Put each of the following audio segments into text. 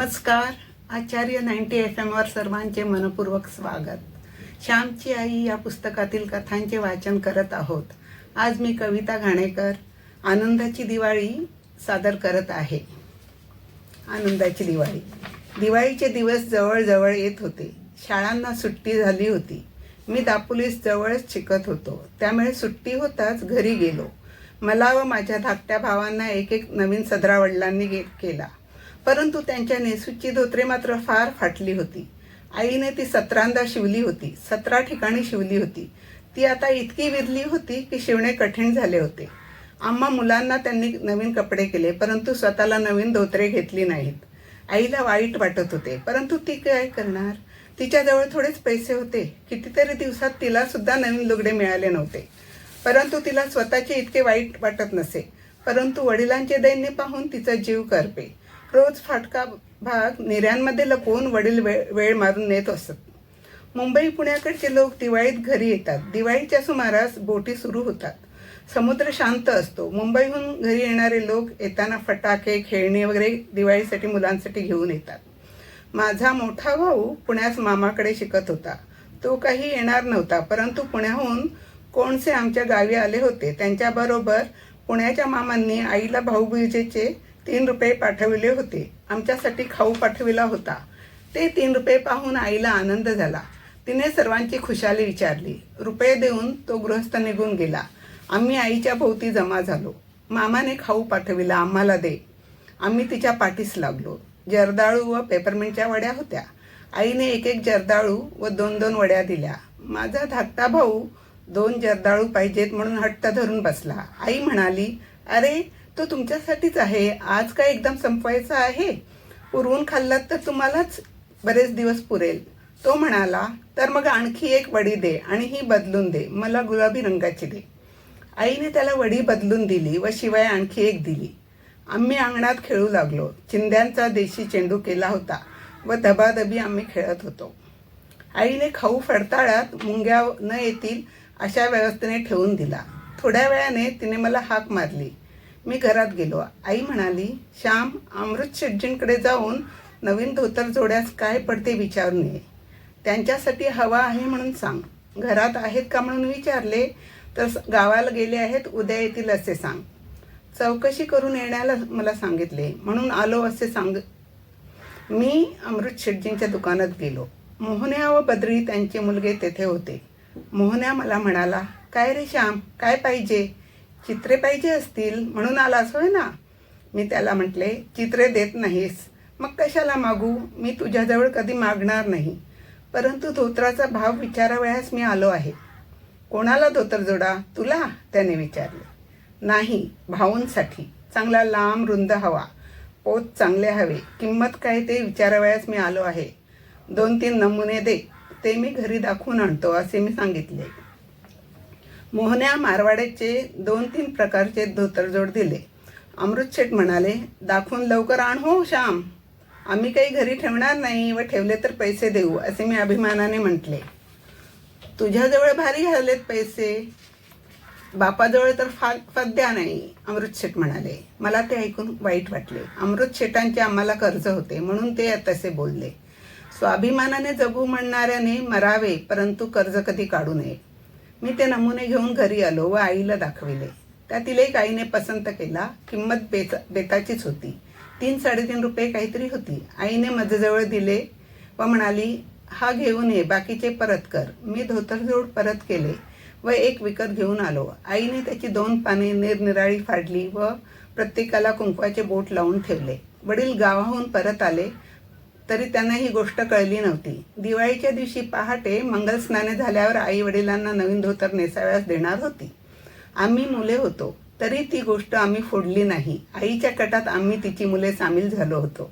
नमस्कार. आचार्य 90 FM वर सर्वांचे मनपूर्वक स्वागत. श्यामची आई या पुस्तकातील कथांचे वाचन करत आहोत. आज मी कविता घाणेकर आनंदाची दिवाळी सादर करत आहे. आनंदाची दिवाळी. दिवाळीचे दिवस जवळ येत होते. शाळांना सुट्टी झाली होती. मी दापोलीस जवळच शिकत होतो, त्यामुळे सुट्टी होताच घरी गेलो. मला व माझ्या धाकट्या भावांना एक नवीन सदरा वडिलांनी केला, परंतु त्यांच्या नेसूची धोतरे मात्र फार फाटली होती. आईने ती 17दा शिवली होती. 17 ठिकाणी शिवली होती. ती आता इतकी विरली होती की शिवणे कठीण झाले होते. आम्हा मुलांना त्यांनी नवीन कपडे केले, परंतु स्वतःला नवीन धोतरे घेतली नाहीत. आईला वाईट वाटत होते, परंतु ती काय करणार? तिच्याजवळ थोडेच पैसे होते. कितीतरी दिवसात तिला सुद्धा नवीन लुगडे मिळाले नव्हते, परंतु तिला स्वतःचे इतके वाईट वाटत नसे. परंतु वडिलांचे दैन्य पाहून तिचा जीव करपे. रोज फाटका भाग निर्यांमध्ये लपवून वडील वेळ मारून नेत असत. मुंबई पुण्याकडचे लोक दिवाळीत घरी येतात. दिवाळीच्या सुमारास बोटी सुरू होतात. समुद्र शांत असतो. मुंबईहून घरी येणारे लोक येताना फटाके, खेळणी वगैरे दिवाळीसाठी मुलांसाठी घेऊन येतात. माझा मोठा भाऊ पुण्यास मामाकडे शिकत होता. तो काही येणार नव्हता, परंतु पुण्याहून कोणसे आमच्या गावी आले होते. त्यांच्याबरोबर पुण्याच्या मामांनी आईला भाऊबीजेचे 3 रुपये पाठविले होते. आमच्यासाठी खाऊ पाठविला होता. ते 3 रुपये पाहून आईला आनंद झाला. तिने सर्वांची खुशाली विचारली. रुपये देऊन तो गृहस्थ निघून गेला. आम्ही आईच्या भोवती जमा झालो. मामाने खाऊ पाठविला, आम्हाला दे. आम्ही तिच्या पाठीस लागलो. जर्दाळू व पेपरमिंटच्या वड्या होत्या. आईने एक जर्दाळू व 2 वड्या दिल्या. माझा धाकटा भाऊ 2 जर्दाळू पाहिजेत म्हणून हट्ट धरून बसला. आई म्हणाली, अरे तो तुमच्यासाठीच आहे. आज काय एकदम संपवायचा आहे? पुरवून खाल्लात तर तुम्हालाच बरेच दिवस पुरेल. तो म्हणाला, तर मग आणखी 1 वडी दे आणि ही बदलून दे. मला गुलाबी रंगाची दे. आईने त्याला वडी बदलून दिली व शिवाय आणखी 1 दिली. आम्ही अंगणात खेळू लागलो. चिंध्यांचा देशी चेंडू केला होता व दबादबी आम्ही खेळत होतो. आईने खाऊ फडताळात मुंग्या न येतील अशा व्यवस्थेने ठेवून दिला. थोड्या वेळाने तिने मला हाक मारली. मी घरात गेलो. आई म्हणाली, श्याम, अमृत शेटजींकडे जाऊन नवीन धोतर जोड्यास काय पडते विचारून ये. त्यांच्यासाठी हवा आहे म्हणून सांग. घरात आहेत का म्हणून विचारले तर गावाला गेले आहेत, उद्या येतील असे सांग. चौकशी करून येण्याला मला सांगितले म्हणून आलो असे सांग. मी अमृत शेटजींच्या दुकानात गेलो. मोहन्या व बद्री त्यांचे मुलगे तेथे होते. मोहन्या मला म्हणाला, काय रे श्याम, काय पाहिजे? चित्रे पाहिजे असतील म्हणून आलास होय ना? मी त्याला म्हटले, चित्रे देत नाहीस, मग कशाला मागू? मी तुझ्याजवळ कधी मागणार नाही, परंतु धोत्राचा भाव विचारावयास मी आलो आहे. कोणाला धोतर जोडा? तुला? त्याने विचारले. नाही, भाऊंसाठी. चांगला लांब रुंद हवा, पोत चांगले हवे. किंमत काय ते विचारावयास मी आलो आहे. 2-3 नमुने दे, ते मी घरी दाखवून आणतो असे मी सांगितले. मोहन्या मारवाड्याचे 2-3 प्रकारचे धोतरजोड दिले. अमृत शेठ म्हणाले, दाखवून लवकर आण हो श्याम, आम्ही काही घरी ठेवणार नाही व ठेवले तर पैसे देऊ असे मी अभिमानाने म्हटले. तुझ्याजवळ भारी झालेत पैसे, बापाजवळ तर फद्या नाही, अमृत शेठ म्हणाले. मला ते ऐकून वाईट वाटले. अमृत शेठांचे आम्हाला कर्ज होते म्हणून ते तसे बोलले. स्वाभिमानाने जगू म्हणणाऱ्याने मरावे, परंतु कर्ज कधी काढू नये. मी ते नमुने घेऊन घरी आलो व आईला दाखविले. त्यातील एक आईने पसंत केला. किंमत बेताचीच होती. 3-3.5 रुपये काहीतरी होती. आईने माझ्याजवळ दिले व म्हणाली, हा घेऊन ये, बाकीचे परत कर. मी धोतरजोड परत केले व 1 विकत घेऊन आलो. आईने त्याची 2 पाने निरनिराळी फाडली व प्रत्येकाला कुंकवाचे बोट लावून ठेवले. वडील गावाहून परत आले तरी त्यांना ही गोष्ट कळली नव्हती. दिवाळीच्या दिवशी पहाटे मंगलस्नाने झाल्यावर आई वडिलांना नवीन धोतर नेसाव्यास देणार होती. आम्ही मुले होतो तरी ती गोष्ट आम्ही फोडली नाही. आईच्या कटात आम्ही तिची मुले सामील झालो होतो.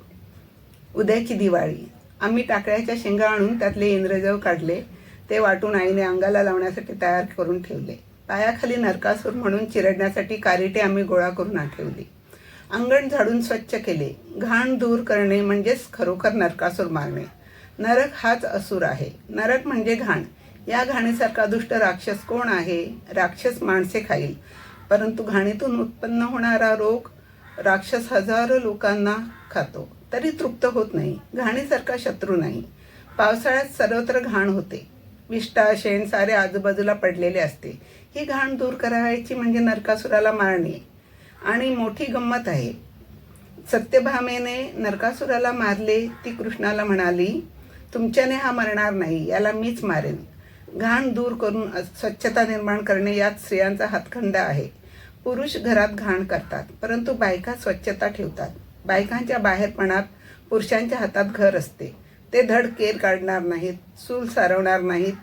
उद्याची दिवाळी. आम्ही टाकळ्याच्या शेंगा आणून त्यातले इंद्रजव काढले. ते वाटून आईने अंगाला लावण्यासाठी तयार करून ठेवले. पायाखाली नरकासूर म्हणून चिरडण्यासाठी कारिटे आम्ही गोळा करून ठेवली. अंगण झाडून स्वच्छ केले. घाण दूर करणे म्हणजेच खरोखर नरकासूर मारणे. नरक हाच असुर आहे. नरक म्हणजे घाण. या घाणीसारखा दुष्ट राक्षस कोण आहे? राक्षस माणसे खाईल, परंतु घाणीतून उत्पन्न होणारा रोग राक्षस हजारो लोकांना खातो. तरी तृप्त होत नाही. घाणीसारखा शत्रू नाही. पावसाळ्यात सर्वत्र घाण होते. विष्ठा शेण सारे आजूबाजूला पडलेले असते. ही घाण दूर करायची म्हणजे नरकासुराला मारणे. आणि मोठी गंमत आहे. सत्यभामेने नरकासुराला मारले. ती कृष्णाला म्हणाली, तुमच्याने हा मरणार नाही, याला मीच मारेन. घाण दूर करून स्वच्छता निर्माण करणे यात स्त्रियांचा हातखंडा आहे. पुरुष घरात घाण करतात, परंतु बायका स्वच्छता ठेवतात. बायकांच्या बाहेरपणात पुरुषांच्या हातात घर असते. ते धड केर काढणार नाहीत, चूल सारवणार नाहीत,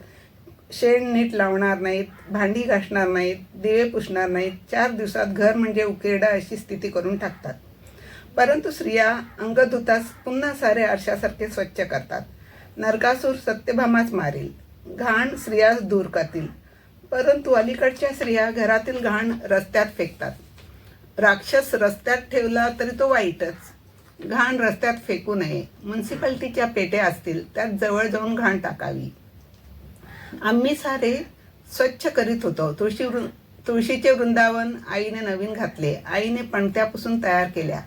शेण नीट लावणार नाहीत, भांडी घासणार नाहीत, दिवे पुसणार नाहीत. 4 दिवसात घर म्हणजे उकिरडा अशी स्थिती करून टाकतात. परंतु स्त्रिया अंग धुताच पुन्हा सारे आरशासारखे स्वच्छ करतात. नरकासूर सत्यभामाच मारेल. घाण स्त्रियाच दूर करतील. परंतु अलीकडच्या स्त्रिया घरातील घाण रस्त्यात फेकतात. राक्षस रस्त्यात ठेवला तरी तो वाईटच. घाण रस्त्यात फेकू नये. म्युन्सिपाल्टीच्या पेट्या असतील, त्यात जवळ जाऊन घाण टाकावी. आम्ही सारे स्वच्छ करीत होतो. तुळशीचे वृंदावन आईने नवीन घातले. आईने पणत्यापासून तयार केल्या,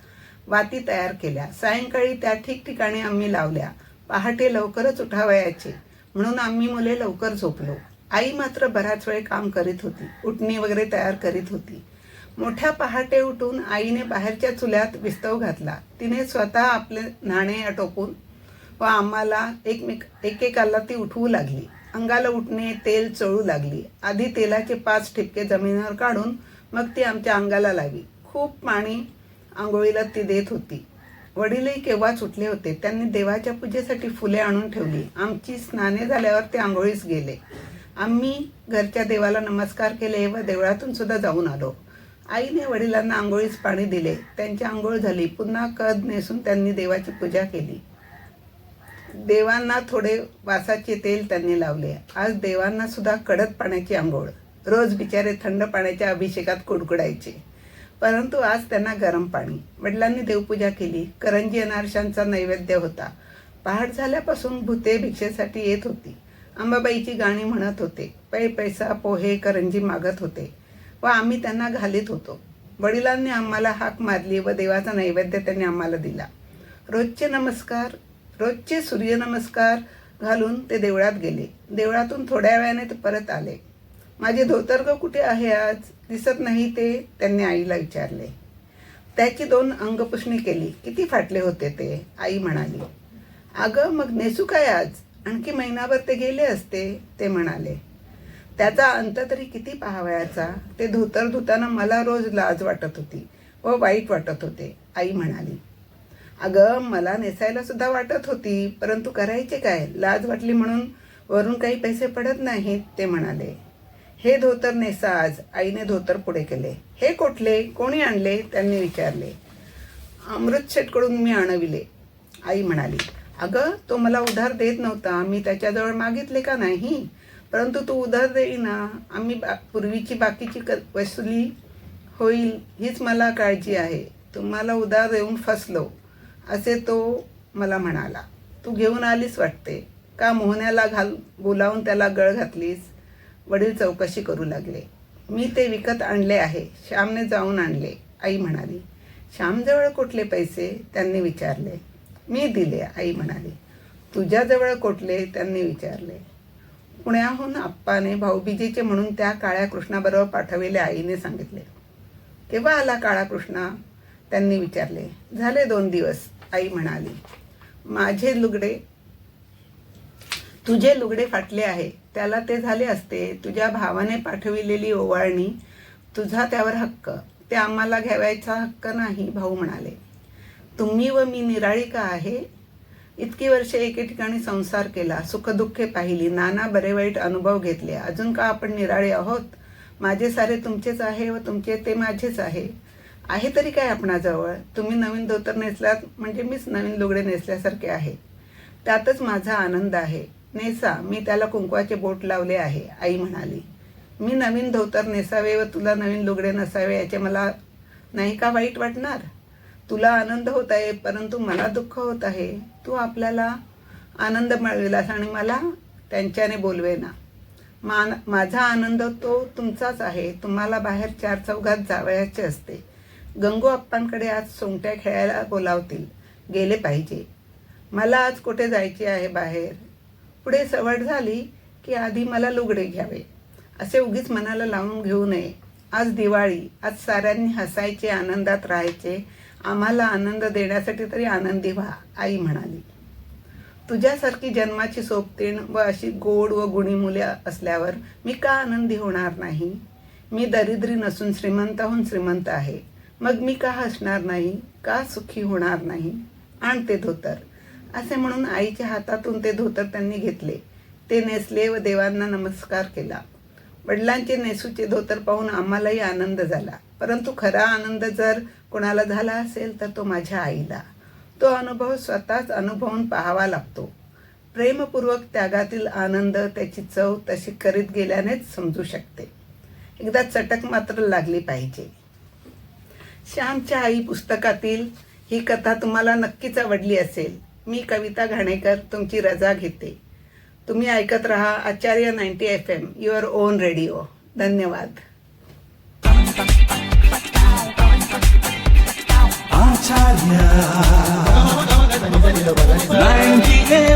वाती तयार केल्या. सायंकाळी त्या ठिकठिकाणी आम्ही लावल्या. पहाटे लवकरच उठावयाचे म्हणून आम्ही मुले लवकर झोपलो. आई मात्र बराच वेळ काम करीत होती. उटणी वगैरे तयार करीत होती. मोठ्या पहाटे उठून आईने बाहेरच्या चुल्यात विस्तव घातला. तिने स्वतः आपले न्हाणे आटोपून व आम्हाला एकेकाला ती उठवू लागली. अंगाला उठणे, तेल चोळू लागली. आधी तेलाचे 5 ठिपके जमिनीवर काढून मग ती आमच्या अंगाला लावी. खूप पाणी आंघोळीला ती देत होती. वडीलही केव्हाच उठले होते. त्यांनी देवाच्या पूजेसाठी फुले आणून ठेवली. आमची स्नाने झाल्यावर ते आंघोळीस गेले. आम्ही घरच्या देवाला नमस्कार केले व देवळातून सुद्धा जाऊन आलो. आईने वडिलांना आंघोळीस पाणी दिले. त्यांची आंघोळ झाली. पुन्हा कद नेसून त्यांनी देवाची पूजा केली. देवांना थोडे वासाचे तेल त्यांनी लावले. आज देवांना सुद्धा कडक पाण्याची आंघोळ. रोज बिचारे थंड पाण्याच्या अभिषेकात कुडकुडायचे, परंतु आज त्यांना गरम पाणी. वडिलांनी देवपूजा केली. करंजी अनारशांचा नैवेद्य होता. पहाट झाल्यापासून भूते भिक्षेसाठी येत होती. अंबाबाईची गाणी म्हणत होते. पैसा पोहे करंजी मागत होते व आम्ही त्यांना घालीत होतो. वडिलांनी आम्हाला हाक मारली व देवाचा नैवेद्य त्यांनी आम्हाला दिला. रोजचे सूर्यनमस्कार घालून ते देवळात गेले. देवळातून थोड्या वेळाने ते परत आले. माझे धोतर कुठे आहे आज? दिसत नाही ते, त्यांनी आईला विचारले. त्याची 2 अंगपुसणी केली. किती फाटले होते ते, आई म्हणाली. अगं मग नेसू काय आज? आणखी महिनाभर ते गेले असते, ते म्हणाले. त्याचा अंत तरी किती पाहावयाचा. ते धोतर धुताना मला रोज लाज वाटत होती व वाईट वाटत होते, आई म्हणाली. अगं मला नेसायला सुद्धा वाटत होती, परंतु करायचे काय? लाज वाटली म्हणून वरून काही पैसे पडत नाहीत, ते म्हणाले. हे धोतर नेसा आज, आईने धोतर पुढे केले. हे कोठले? कोणी आणले? त्यांनी विचारले. अमृत शेठकडून मी आणविले, आई म्हणाली. अगं तो मला उधार देत नव्हता. मी त्याच्याजवळ मागितले का नाही? परंतु तू उधार देईना. आम्ही पूर्वीची बाकीची वसुली होईल हीच मला काळजी आहे. तुम्हाला उधार देऊन फसलो असे तो मला म्हणाला. तू घेऊन आलीस वाटते. का मोहन्याला बोलावून त्याला गळ घातलीस? वडील चौकशी करू लागले. मी ते विकत आणले आहे. श्यामने जाऊन आणले, आई म्हणाली. श्यामजवळ कुठले पैसे? त्यांनी विचारले. मी दिले, आई म्हणाली. तुझ्याजवळ कुठले? त्यांनी विचारले. पुण्याहून आप्पाने भाऊबीजेचे म्हणून त्या काळ्या कृष्णाबरोबर पाठविले, आईने सांगितले. केव्हा आला काळा कृष्णा? त्यांनी विचारले. झाले 2 दिवस, आई म्हणाली. तुझे लुगडे फाटले आहे, त्याला ते झाले असते. तुझ्या भावाने पाठविलेली ओवाळणी, तुझा त्यावर हक्क. ते आम्हाला घ्यावायचा हक्क नाही, भाऊ म्हणाले. तुम्ही व मी निराळी का आहे? इतकी वर्षे एके ठिकाणी संसार केला, सुखदुःखे पाहिली, नाना बरे वाईट अनुभव घेतले. अजून का आपण निराळे आहोत? माझे सारे तुमचेच आहे व तुमचे ते माझेच आहे. आहे तरी काय आपणाजवळ? तुम्ही नवीन धोतर नेसलात म्हणजे मीच नवीन लुगडे नेसल्यासारखे आहे. त्यातच माझा आनंद आहे. नेसा, मी त्याला कुंकवाचे बोट लावले आहे, आई म्हणाली. मी नवीन धोतर नेसावे व तुला नवीन लुगडे नसावे याचे मला नाही का वाईट वाटणार? तुला आनंद होत आहे, परंतु मला दुःख होत आहे. तू आपल्याला आनंद मिळविलास आणि मला त्यांच्याने बोलवेना. माझा आनंद तो तुमचाच आहे. तुम्हाला बाहेर 4 चौघात जावयाचे असते. गंगू अप्पांकडे आज सोंगट्या खेळायला बोलावतील. गेले पाहिजे. मला आज कुठे जायचे आहे बाहेर. पुढे सवड झाली की आधी मला लुगडे घ्यावे असे उगीच मनाला लावून घेऊ नये. आज दिवाळी, आज साऱ्यांनी हसायचे, आनंदात राहायचे. आम्हाला आनंद देण्यासाठी तरी आनंदी व्हा, आई म्हणाली. तुझ्यासारखी जन्माची सोबतीण व अशी गोड व गुणी मुले असल्यावर मी का आनंदी होणार नाही. मी दरिद्री नसून श्रीमंताहून श्रीमंत आहे. मग मी का हसणार नाही, का सुखी होणार नाही. आण ते धोतर असे म्हणून आईच्या हातातून ते धोतर त्यांनी घेतले. ते नेसले व देवांना नमस्कार केला. वडिलांचे नेसूचे धोतर पाहून आम्हालाही आनंद झाला. परंतु खरा आनंद जर कोणाला झाला असेल तर तो माझ्या आईला. तो अनुभव स्वतःच अनुभवून पाहावा लागतो. प्रेमपूर्वक त्यागातील आनंद, त्याची चव तशी करीत गेल्यानेच समजू शकते. एकदा चटक मात्र लागली पाहिजे. श्यामच्या आई पुस्तकातील ही कथा तुम्हाला नक्कीच आवडली असेल. मी कविता घाणेकर तुमची रजा घेते. तुम्ही ऐकत रहा आचार्य 90 FM, युअर ओन रेडिओ. धन्यवाद. Acharya 90